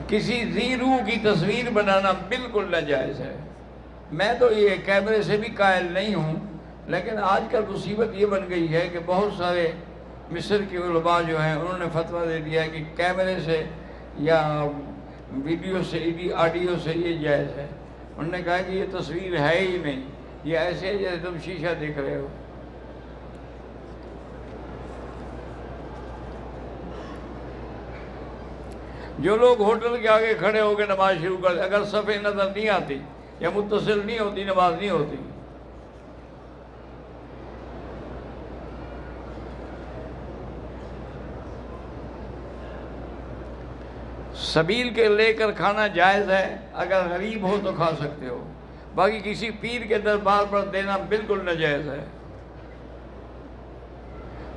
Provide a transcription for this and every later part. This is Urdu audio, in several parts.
کسی ذی روح کی تصویر بنانا بالکل ناجائز ہے۔ میں تو یہ کیمرے سے بھی قائل نہیں ہوں، لیکن آج کل مصیبت یہ بن گئی ہے کہ بہت سارے مصر کے علماء جو ہیں انہوں نے فتویٰ دے دیا کہ کیمرے سے یا ویڈیو سے آڈیو سے یہ جائز ہے۔ انہوں نے کہا کہ یہ تصویر ہے ہی نہیں، یہ ایسے ہے جیسے تم شیشہ دیکھ رہے ہو۔ جو لوگ ہوٹل کے آگے کھڑے ہو کے نماز شروع کرتے، اگر صفیں نظر نہیں آتی یا متصل نہیں ہوتی، نماز نہیں ہوتی۔ سبیل کے لے کر کھانا جائز ہے، اگر غریب ہو تو کھا سکتے ہو، باقی کسی پیر کے دربار پر دینا بالکل ناجائز ہے۔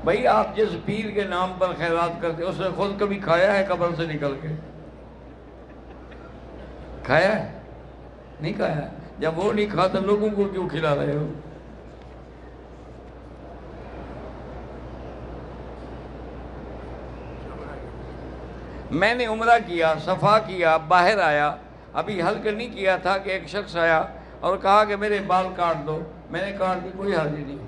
بھائی آپ جس پیر کے نام پر خیرات کرتے اس نے خود کبھی کھایا ہے قبر سے نکل کے؟ کھایا ہے؟ نہیں کھایا۔ جب وہ نہیں کھاتا لوگوں کو کیوں کھلا رہے ہو؟ میں نے عمرہ کیا، صفا کیا، باہر آیا، ابھی حلق نہیں کیا تھا کہ ایک شخص آیا اور کہا کہ میرے بال کاٹ دو۔ میں نے کاٹ دی، کوئی حرج نہیں۔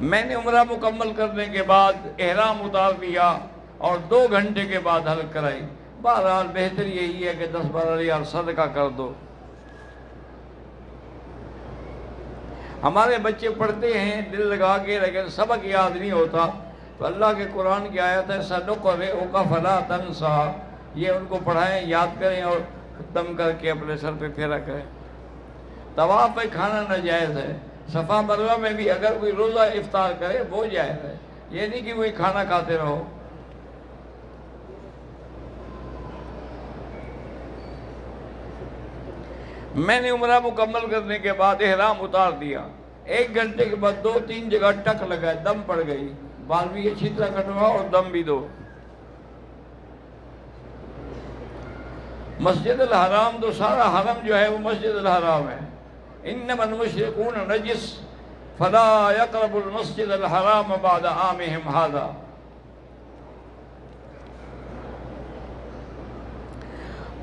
میں نے عمرہ مکمل کرنے کے بعد احرام اتار دیا اور 2 گھنٹے کے بعد حلق کرائی۔ بہرحال بہتر یہی ہے کہ 10-12 ریال صدقہ کر دو۔ ہمارے بچے پڑھتے ہیں دل لگا کے، لیکن سبق یاد نہیں ہوتا، تو اللہ کے قرآن کی آیت ہے سَنُقْرِئُكَ فَلَا تَنْسَىٰ، یہ ان کو پڑھائیں، یاد کریں اور دم کر کے اپنے سر پہ پھیرا کریں۔ طواف پہ کھانا ناجائز ہے۔ صفا مروہ میں بھی اگر کوئی روزہ افطار کرے وہ جائز ہے، یہ نہیں کہ وہی کھانا کھاتے رہو۔ میں نے عمرہ مکمل کرنے کے بعد احرام اتار دیا، 1 گھنٹے کے بعد 2-3 جگہ ٹک لگا، دم پڑ گئی۔ بال بھی اچھی طرح کٹوا اور دم بھی دو۔ مسجد الحرام تو سارا حرم جو ہے وہ مسجد الحرام ہے۔ انما المشركون نجس فلا يقربوا المسجد الحرام بعد عامهم هذا۔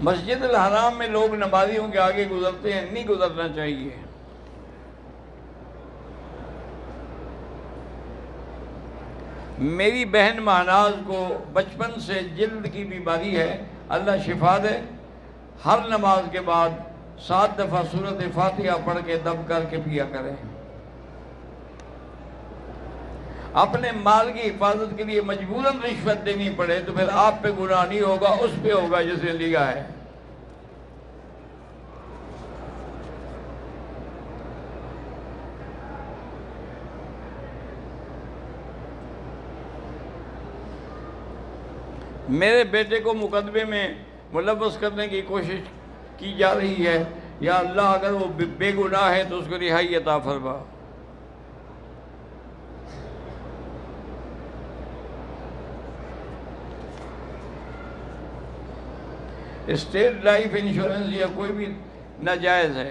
مسجد الحرام میں لوگ نمازیوں کے آگے گزرتے ہیں، نہیں گزرنا چاہیے۔ میری بہن مہناز کو بچپن سے جلد کی بیماری ہے، اللہ شفا دے۔ ہر نماز کے بعد 7 دفعہ سورۃ فاتحہ پڑھ کے دم کر کے پیا کریں۔ اپنے مال کی حفاظت کے لیے مجبوراً رشوت دینی پڑے تو پھر آپ پہ گناہ نہیں ہوگا، اس پہ ہوگا جس نے لیا ہے۔ میرے بیٹے کو مقدمے میں ملوث کرنے کی کوشش کی جا رہی ہے، یا اللہ اگر وہ بے گناہ ہے تو اس کو رہائی عطا فرما۔ اسٹیٹ لائف انشورنس یا کوئی بھی ناجائز ہے۔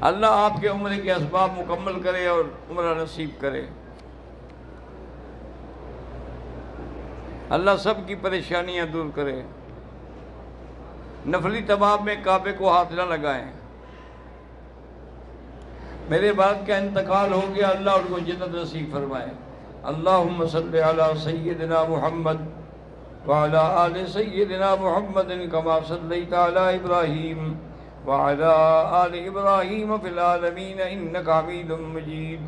اللہ آپ کے عمرے کے اسباب مکمل کرے اور عمرہ نصیب کرے۔ اللہ سب کی پریشانیاں دور کرے۔ نفلی طواف میں کعبے کو ہاتھ نہ لگائیں۔ میرے والد کا انتقال ہو گیا، اللہ ان کو جنت نصیب فرمائے۔ اللہم صلی علی سیدنا محمد وعلی آل سیدنا محمد کما صلیت علی ابراہیم وعلی آل ابراہیم فی العالمین انک حمید مجید۔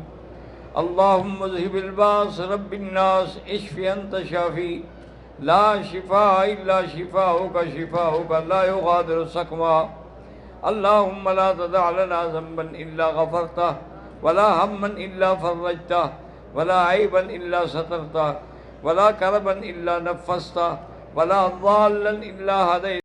اللہم اذہب الباس رب الناس اشف انت شافی لا شفاء الا شفاؤک شفاؤک لا یغادر سقما۔ اللہم لا تدع لنا ذنبا الا غفرتہ ولا ہما الا فرجتہ ولا عیبا الا سترتہ ولا کربا الا نفستہ ولا ضالا الا ہدیتہ۔